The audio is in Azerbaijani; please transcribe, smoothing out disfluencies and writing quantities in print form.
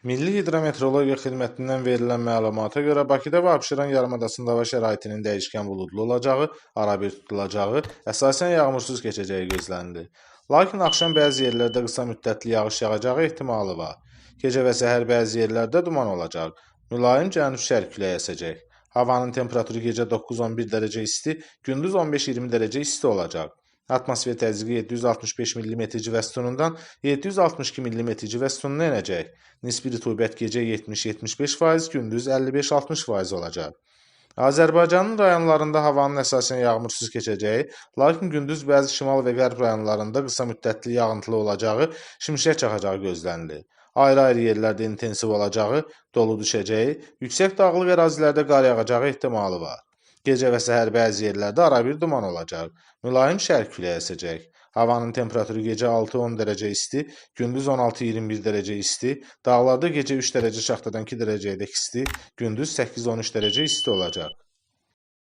Milli Hidrometeorologiya Xidmətindən verilən məlumata görə Bakıda və Abşeron yarımadasında hava şəraitinin dəyişkən buludlu olacağı, arabir tutulacağı, əsasən yağmursuz keçəcəyi gözlənilir. Lakin axşam bəzi yerlərdə qısa müddətli yağış yağacağı ehtimalı var. Gecə və səhər bəzi yerlərdə duman olacaq. Mülayim cənub-şərq küləyi əsəcək. Havanın temperaturu gecə 9-11 dərəcə isti, gündüz 15-20 dərəcə isti olacaq. Atmosfer təzyiqi 765 mm civə sütunundan 762 mm civə sütununa enəcək. Nisbi rütubət gecə 70-75%, gündüz 55-60% olacaq. Azərbaycanın rayonlarında havanın əsasən yağmursuz keçəcəyi, lakin gündüz bəzi şimal və qərb rayonlarında qısa müddətli yağıntılı olacağı, şimşək çaxacağı gözlənilir. Ayrı-ayrı yerlərdə intensiv olacağı, dolu düşəcəyi, yüksək dağlıq ərazilərdə qar yağacağı ehtimalı var. Gecə və səhər bəzi yerlərdə arabir duman olacaq. Mülayim şərq küləyi əsəcək. Havanın temperaturu gecə 6-10 dərəcə isti, gündüz 16-21 dərəcə isti, dağlarda gecə 3 dərəcə şaxtadan 2 dərəcəyədək isti, gündüz 8-13 dərəcə isti olacaq.